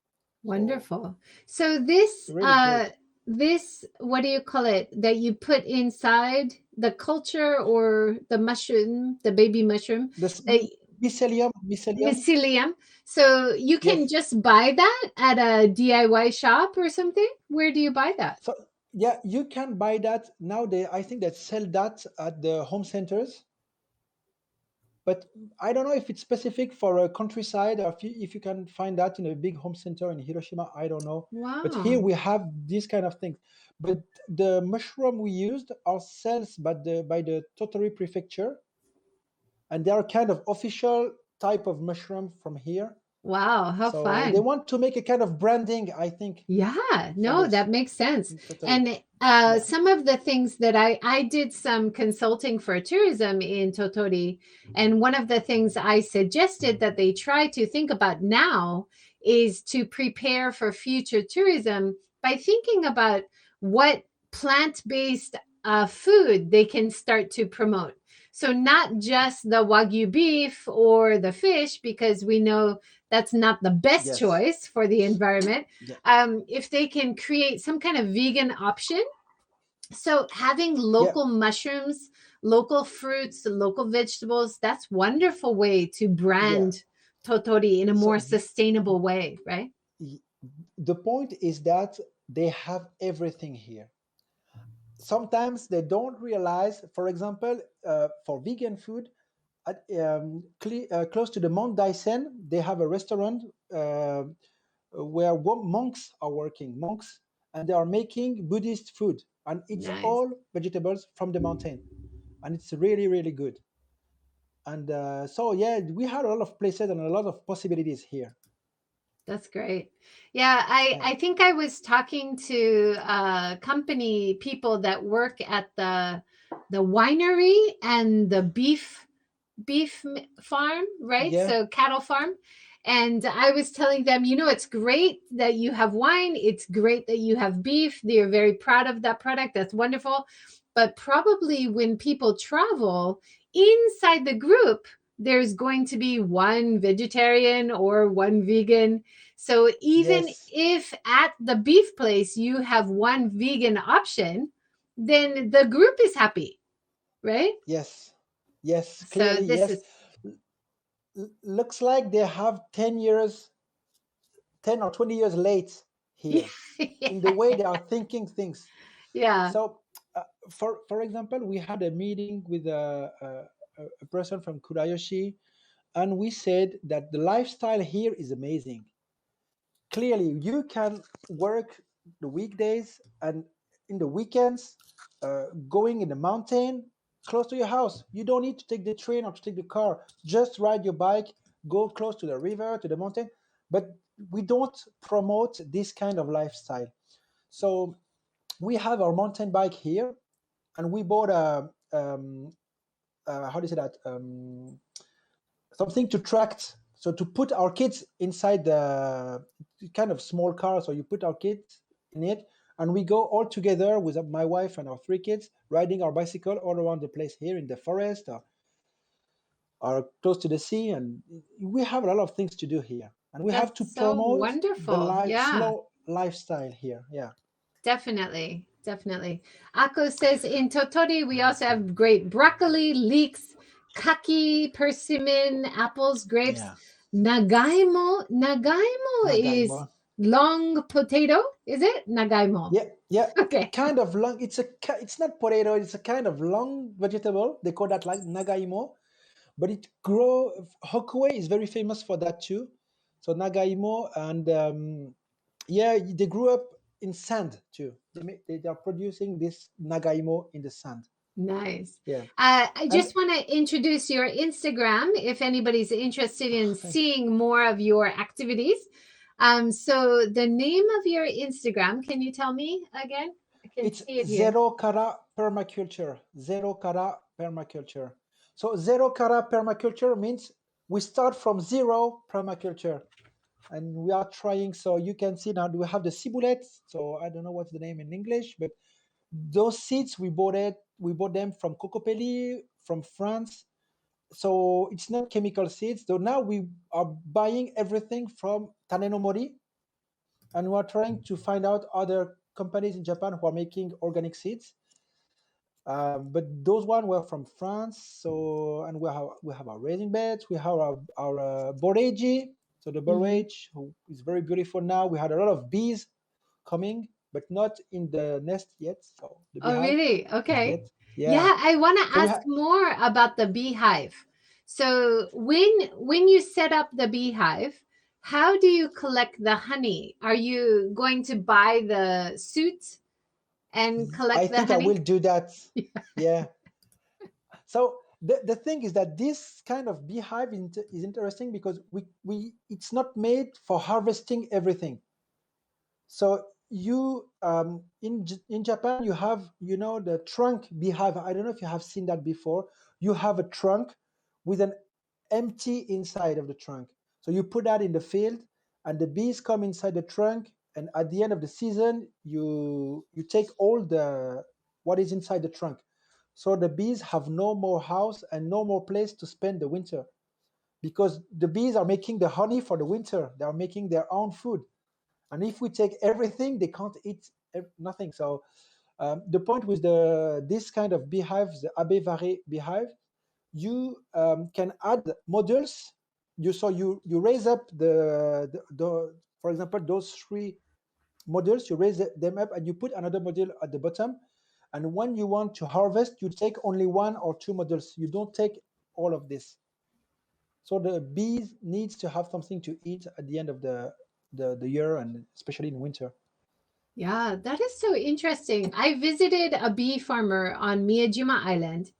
So Wonderful. So this really great. this, what do you call it, that you put inside the culture or the mushroom, the baby mushroom, This uh, mycelium. mycelium. So you can Yes. just buy that at a DIY shop or something? Where do you buy that? So yeah, you can buy that now. I think they sell that at the home centers, but I don't know if it's specific for a countryside, or if you can find that in a big home center in Hiroshima. I don't know. But here Wow. we have these kind of things. But the mushroom we used are sold by the Tottori prefecture, and they are kind of official type of mushroom from here. Wow, how So they fun. want to make a kind of branding, I think, Yeah, for no, this that makes sense. in Tottori. And Yeah. some of the things that I did some consulting for tourism in Tottori, and one of the things I suggested that they try to think about now is to prepare for future tourism by thinking about what plant-based food they can start to promote. So not just the Wagyu beef or the fish, because we know that's not the best Yes. choice for the environment. Yeah. If they can create some kind of vegan option, so having Yeah. local mushrooms, local fruits, local vegetables, that's wonderful way to Yeah. brand Totori in a more So sustainable way, right? y- the point is that they have everything here. Sometimes they don't realize, for example, for vegan food, close to the Mount Dyson, they have a restaurant where monks are working, monks, and they are making Buddhist food, and it's Nice. all vegetables from the mountain, and it's really, really good. And so, yeah, we had a lot of places and a lot of possibilities here. That's great. Yeah, Yeah. I think I was talking to company people that work at the winery and the farm, right? Yeah. So cattle farm. And I was telling them, you know, it's great that you have wine. It's great that you have beef. They're very proud of that product. That's wonderful. But probably when people travel inside the group, there's going to be one vegetarian or one vegan. So even Yes. if at the beef place you have one vegan option, then the group is happy, right? Yes. Yes. So Clearly, this yes. is Looks like they have 10 years, 10 or 20 years late here in the way they are thinking things. yeah. So, for example, we had a meeting with a person from Kurayoshi, and we said that the lifestyle here is amazing. Clearly, you can work the weekdays and in the weekends, going in the mountain close to your house. You don't need to take the train or to take the car. Just ride your bike, go close to the river, to the mountain. But we don't promote this kind of lifestyle. So we have our mountain bike here, and we bought a how do you say that, something to track, so to put our kids inside the kind of small car, so you put our kids in it, and we go all together with my wife and our three kids riding our bicycle all around the place here in the forest, or close to the sea, and we have a lot of things to do here, and we have That's to so promote the wonderful. Yeah, slow lifestyle here. Yeah. definitely. Definitely. Akko says in Totori, we also have great broccoli, leeks, kaki, persimmon, apples, grapes. Yeah. Nagaimo. Nagaimo Nagaimo. is long potato, is it? Nagaimo. Yeah, yeah, Okay. kind of long. It's not potato. It's a kind of long vegetable. They call that like nagaimo, but it grow. Hokue is very famous for that too. So nagaimo, and yeah, they grew up in sand too. They are producing this nagaimo in the sand. Nice. Yeah, I and just want to introduce your Instagram if anybody's interested in thank you. seeing more of your activities. So the name of your Instagram, can you tell me again? I can It's see it here. zero kara permaculture. Zero kara permaculture. So zero kara permaculture means we start from zero permaculture, and we are trying. So you can see now we have the ciboulette. So I don't know what's the name in English, but those seeds we bought them from Cocopelli from France. So it's not chemical seeds. So now we are buying everything from Tanenomori, and we are trying to find out other companies in Japan who are making organic seeds. But those one were from France. So, and we have our raising beds. We have our borage. So the Mhm. borage who is very beautiful now. We had a lot of bees coming, but not in the nest yet. So the Oh, beehive really? not Okay. yet. Yeah. Yeah, I want to So we ask have. more about the beehive. So when you set up the beehive, how do you collect the honey? Are you going to buy the suit and I collect the think I honey? will do that. Yeah. So the thing is that this kind of beehive is interesting because we it's not made for harvesting everything. So you in Japan you have, the trunk beehive. I don't know if you have seen that before. You have a trunk with an empty inside of the trunk. So you put that in the field, and the bees come inside the trunk. And at the end of the season, you take all the what is inside the trunk. So the bees have no more house and no more place to spend the winter, because the bees are making the honey for the winter. They are making their own food. And if we take everything, they can't eat nothing. So the point with this kind of beehives, the Abe beehive, you can add modules. You raise up the for example, those three modules. You raise them up, and you put another module at the bottom. And when you want to harvest, you take only one or two modules. You don't take all of this. So the bees needs to have something to eat at the end of the year, and especially in winter. Yeah, that is so interesting. I visited a bee farmer on Miyajima Island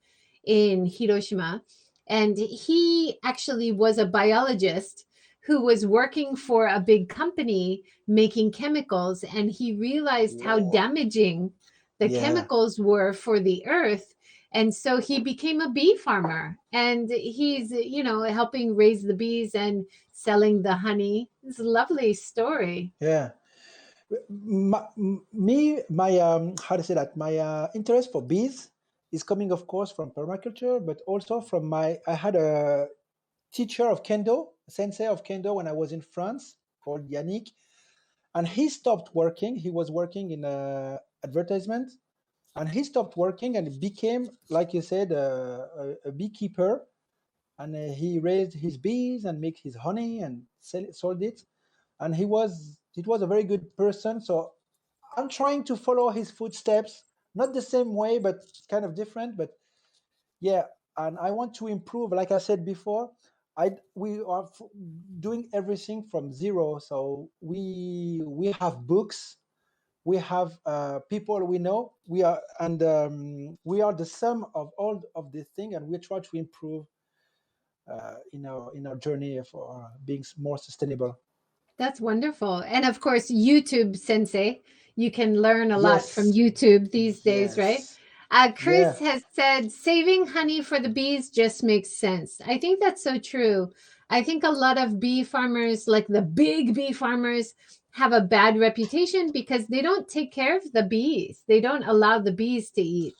in Hiroshima, and he actually was a biologist who was working for a big company making chemicals, and he realized how Whoa. damaging the Yeah. chemicals were for the earth. And so he became a bee farmer, and he's, helping raise the bees and selling the honey. It's a lovely story. Yeah. My how to say that, my interest for bees is coming, of course, from permaculture, but also from my I had a teacher of kendo, a sensei of kendo, when I was in France, called Yannick, and he stopped working. He was working in advertisement, and he stopped working and became, like you said, a beekeeper, and he raised his bees and make his honey and sold it. And it was a very good person. So I'm trying to follow his footsteps, not the same way, but kind of different. But yeah, and I want to improve. Like I said before, we are doing everything from zero. So we have books, we have people we know. We are the sum of all of this thing, and we try to improve in our journey for being more sustainable. That's wonderful. And of course, YouTube Sensei. You can learn a lot from Yes, YouTube these days, right? yes, Chris yeah, has said saving honey for the bees just makes sense. I think that's so true. I think a lot of bee farmers, like the big bee farmers, have a bad reputation because they don't take care of the bees. They don't allow the bees to eat.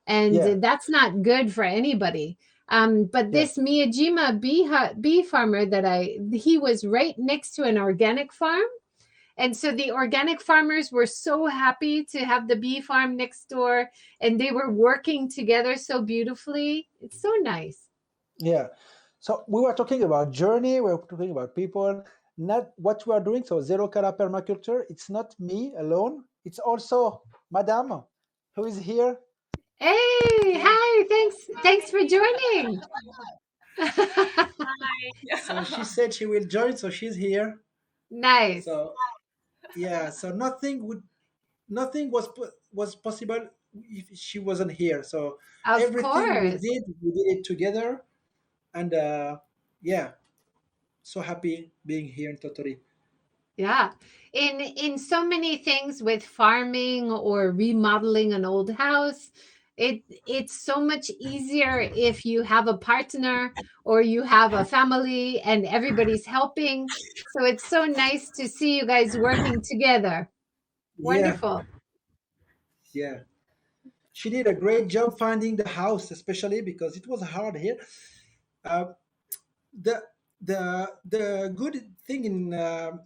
And yeah, that's not good for anybody. But yeah, this Miyajima bee farmer he was right next to an organic farm. And so the organic farmers were so happy to have the bee farm next door, and they were working together so beautifully. It's so nice. yeah. So we were talking about journey, we were talking about people, not what we are doing. So zero color permaculture, it's not me alone. It's also Madame, who is here. Hey, hi, thanks for joining. So she said she will join, so she's here. Nice. So yeah, so nothing was possible if she wasn't here. So Of everything course. we did it together, and yeah, so happy being here in Totori. Yeah. In so many things with farming or remodeling an old house, it's so much easier if you have a partner or you have a family and everybody's helping. So it's so nice to see you guys working together. Yeah, Wonderful. yeah. She did a great job finding the house, especially because it was hard here. Uh, the the good thing in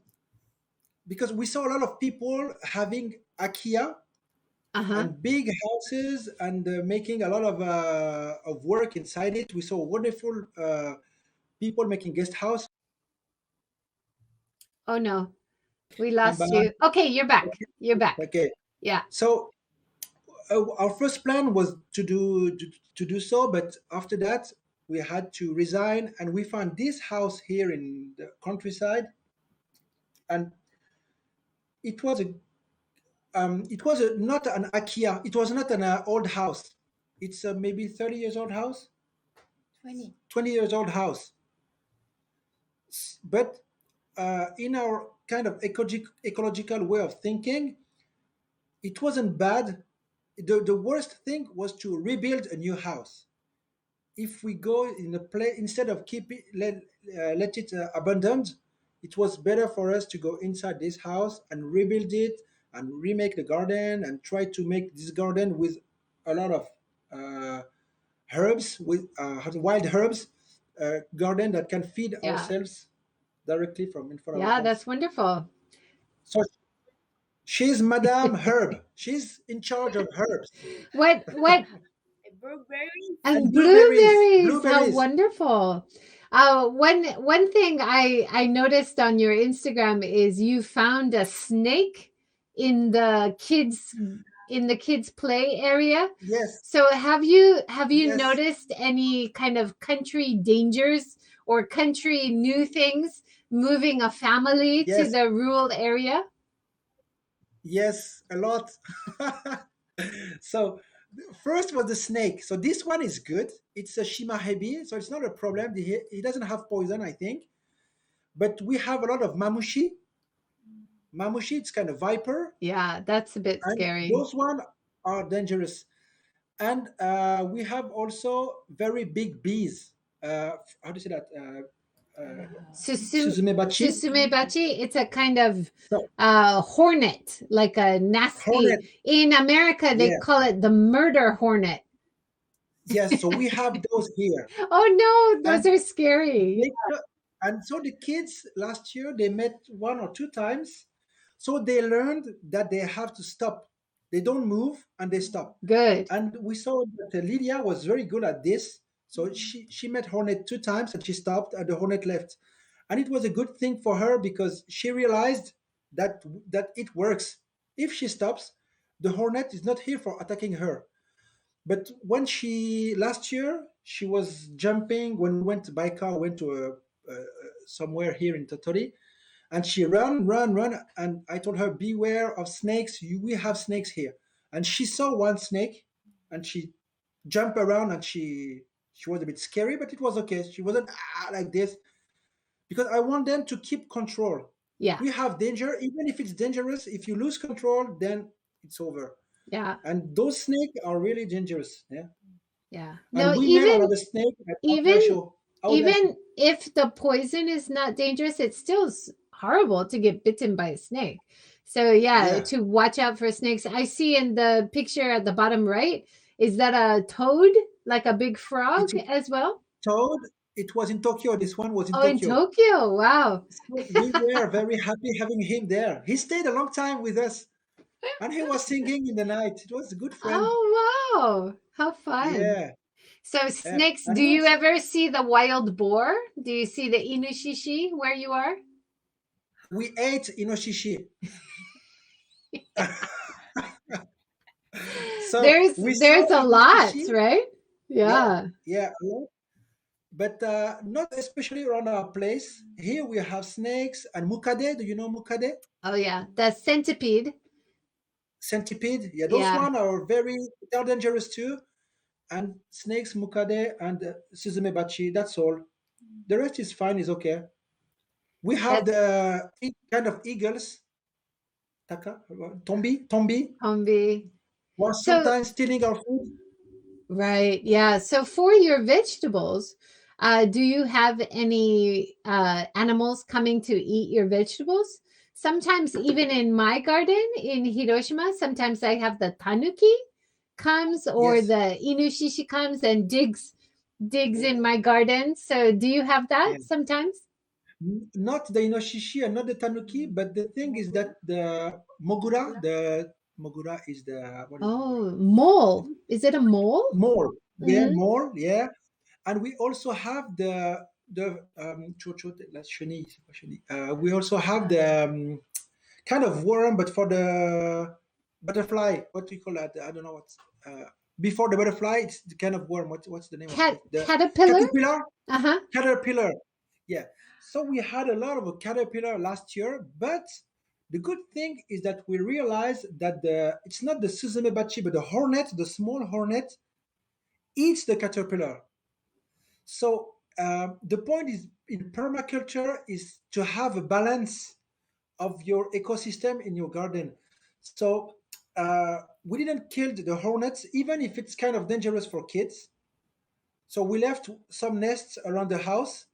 because we saw a lot of people having IKEA Uh-huh. and big houses and making a lot of work inside it. We saw wonderful people making guest house. Oh no. We I'm lost back. you. Okay, you're back. You're back. Okay, Yeah. so our first plan was to do so, but after that we had to resign, and we found this house here in the countryside, and it was a not an IKEA. It was not an old house. It's a maybe 30 years old house, 20 years old house. But in our kind of ecological way of thinking, it wasn't bad. The worst thing was to rebuild a new house. If we go in a place, instead of keep it let it abandoned, it was better for us to go inside this house and rebuild it and remake the garden and try to make this garden with a lot of uh, herbs, with wild herbs, garden that can feed Yeah. ourselves directly from in front of our Yeah, that's house. wonderful. So she's Madame Herb. She's in charge of herbs What and and blueberries. blueberries, how Blueberries. wonderful. One thing I noticed on your Instagram is you found a snake in the kids' in the kids' play area. Yes, So have you yes, noticed any kind of country dangers or country new things moving a family to yes, the rural area? yes, a lot. So first was the snake. So this one is good. It's a shimahebi, so it's not a problem. He doesn't have poison, I think. But we have a lot of mamushi. Mamushi, it's kind of viper, Yeah, that's a bit and scary. those one are dangerous. And we have also very big bees. How do you say that? Suzumebachi. Susumebachi, it's a kind of So hornet, like a hornet. nasty. In America, they Yeah. call it the murder hornet. Yes. So we have those here, Oh no, those and are scary. they and so the kids last year they met one or two times, so they learned that they have to stop. They don't move and they stop. Good. And we saw that Lydia was very good at this. So she met hornet two times and she stopped and the hornet left. And it was a good thing for her because she realized that it works. If she stops, the hornet is not here for attacking her. But when she last year she was jumping when we went by car, went to somewhere here in Tottori, and she run, and I told her beware of snakes. We have snakes here, and she saw one snake, and she jumped around, and she was a bit scary, but it was okay. She wasn't like this because I want them to keep control. Yeah, We have danger, even if it's dangerous. If you lose control, then it's over. yeah, And those snakes are really dangerous. Yeah. yeah. And No, we met another snake at outdoor even show. Outdoor show. if the poison is not dangerous, it's still horrible to get bitten by a snake. So yeah, Yeah. to watch out for snakes. I see in the picture at the bottom right, is that a toad, like a big frog It's as well? told it was in Tokyo. This one was in Oh, in Tokyo. Tokyo. Wow. So we were very happy having him there. He stayed a long time with us and he was singing in the night. It was a good friend. Oh, wow. How fun. Yeah. So Yeah. snakes, And do he you also, ever see the wild boar? Do you see the inoshishi where you are? we ate inoshishi. So we saw There's a lot, inoshishi. right? Yeah. Yeah. Yeah. A lot. But not especially around our place. Here we have snakes and mukade. Do you know mukade? Oh yeah. The centipede. Centipede. Yeah, those Yeah. one are they're dangerous too. And snakes, mukade, and suzumebachi. That's all. The rest is fine. Is okay. We have That's the kind of eagles, taka, tombi, Humvee. was So sometimes stealing our food. right, yeah. So for your vegetables, do you have any animals coming to eat your vegetables? Sometimes even in my garden in Hiroshima, sometimes I have the tanuki comes or Yes. the inushishi comes and digs in my garden. So do you have that Yeah. sometimes? Not the inoshishi and not the tanuki, but the thing is that the mogura is the what is mogura? Oh, mole. Is it a mole? Mole. Yeah, Hmm. mole. Yeah, and we also have the la chenille, c'est pas chenille. We also have the kind of worm, but for the butterfly. What do you call that? I don't know what's before the butterfly. It's the kind of worm. What's the name of it? The Caterpillar? caterpillar. Uh-huh. Caterpillar. Yeah. So we had a lot of a caterpillar last year, but the good thing is that we realized that it's not the Suzumebachi, but the hornet, the small hornet, eats the caterpillar. So the point is in permaculture is to have a balance of your ecosystem in your garden. So we didn't kill the hornets, even if it's kind of dangerous for kids. So we left some nests around the house,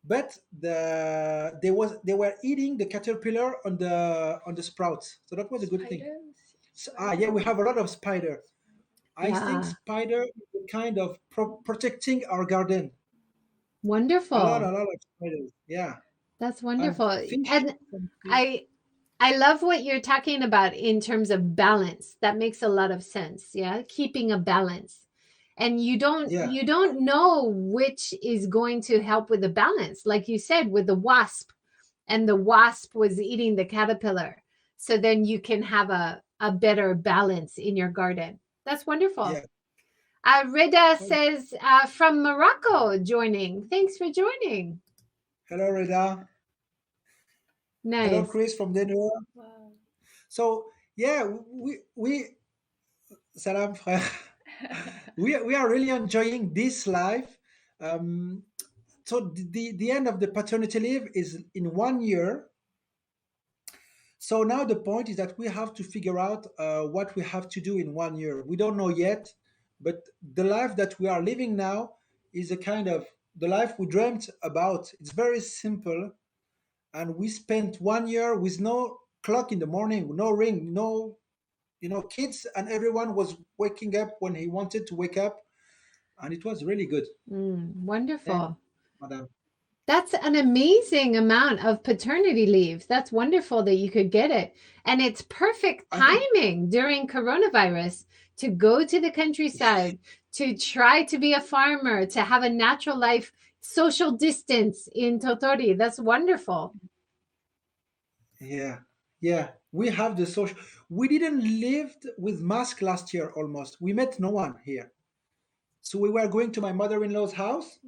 but they were eating the caterpillar on the sprouts. So that was a good thing. So, yeah, we have a lot of spider. I think Yeah. spider is the kind of protecting our garden. Wonderful. A lot of spiders. Yeah, That's and wonderful. fish. And I I love what you're talking about in terms of balance. That makes a lot of sense. Yeah, keeping a balance. And Yeah, you don't know which is going to help with the balance. Like you said with the wasp, and the wasp was eating the caterpillar. So then you can have a better balance in your garden. That's wonderful. Yeah. Reda says from Morocco joining. Thanks for joining. Hello, Reda. Nice. Hello, Chris from Denver. Wow. So yeah, we salam frère. we are really enjoying this life. So the end of the paternity leave is in 1 year. So now the point is that we have to figure out what we have to do in 1 year. We don't know yet, but the life that we are living now is a kind of the life we dreamt about. It's very simple, and we spent 1 year with no clock in the morning, no ring, no, kids, and everyone was waking up when he wanted to wake up, and it was really good. Wonderful. Yeah, madam. That's an amazing amount of paternity leave. That's wonderful that you could get it. And it's perfect timing during coronavirus to go to the countryside, to try to be a farmer, to have a natural life, social distance in Tottori. That's wonderful. Yeah. We have the social. We didn't live with mask last year almost. We met no one here. So we were going to my mother-in-law's house,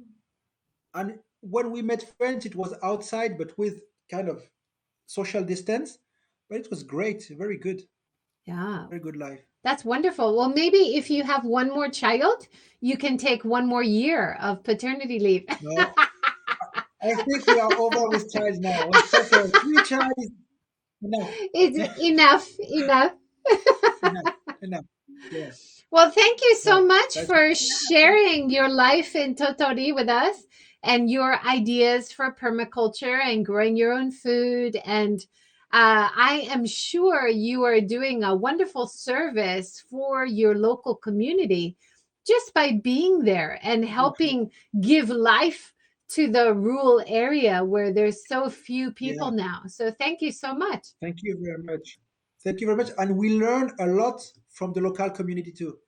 and when we met friends, it was outside, but with kind of social distance. But it was great, very good, Yeah. very good life. That's wonderful. Well, maybe if you have one more child, you can take one more year of paternity leave. No, I think we are over with child now. It's okay. 3 child is enough. It's enough. Enough. Yeah. Well, thank you so No, much that's for sharing your life in Tottori with us and your ideas for permaculture and growing your own food. And I am sure you are doing a wonderful service for your local community just by being there and helping give life to the rural area where there's so few people now. So thank you so much. Thank you very much. Thank you very much. And we learn a lot from the local community too.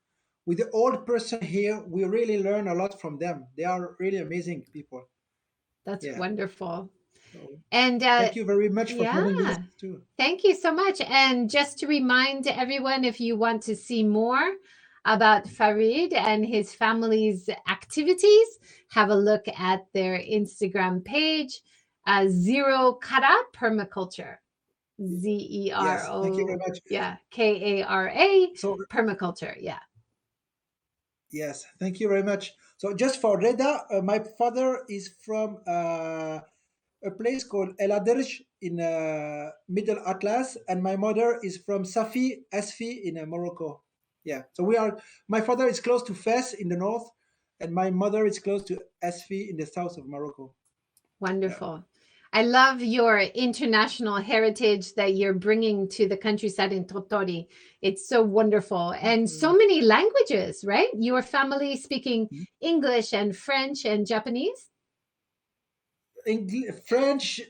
With the old person here, we really learn a lot from them. They are really amazing people. That's Yeah. wonderful. So And thank you very much for joining us yeah, too. thank you so much. And just to remind everyone, if you want to see more about Farid and his family's activities, have a look at their Instagram page, Zero Kara Permaculture. Yes, thank you very Zero, much. yeah, Kara So Permaculture, yeah. yes, thank you very much. So just for Reda, my father is from a place called El Aderj in Middle Atlas, and my mother is from Safi, Asfi in Morocco. Yeah, so my father is close to Fes in the north, and my mother is close to Asfi in the south of Morocco. Wonderful. I love your international heritage that you're bringing to the countryside in Tottori. It's so wonderful. And so many languages, right? Your family speaking English and French and Japanese? French,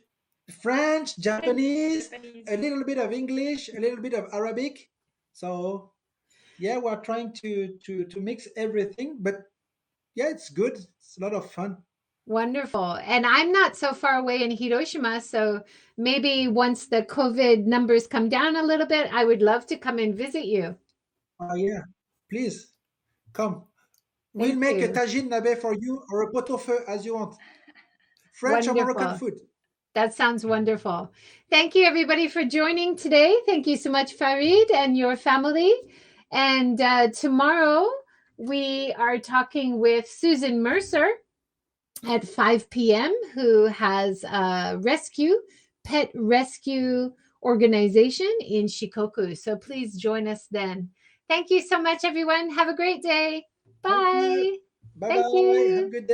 Japanese, Japanese. a little bit of English, a little bit of Arabic. So yeah, we're trying to mix everything, but yeah, it's good. It's a lot of fun. Wonderful. And I'm not so far away in Hiroshima, so maybe once the COVID numbers come down a little bit, I would love to come and visit you. Yeah, please come. We'll Thank make a you. tagine nabe for you or a pot au feu as you want. French or Moroccan Wonderful. food. That sounds wonderful. Thank you, everybody, for joining today. Thank you so much, Farid and your family. And tomorrow, we are talking with Susan Mercer at 5 p.m., who has a pet rescue organization in Shikoku. So please join us then. Thank you so much, everyone. Have a great day. Thank Bye. you. Thank Bye-bye. Have a you. good day.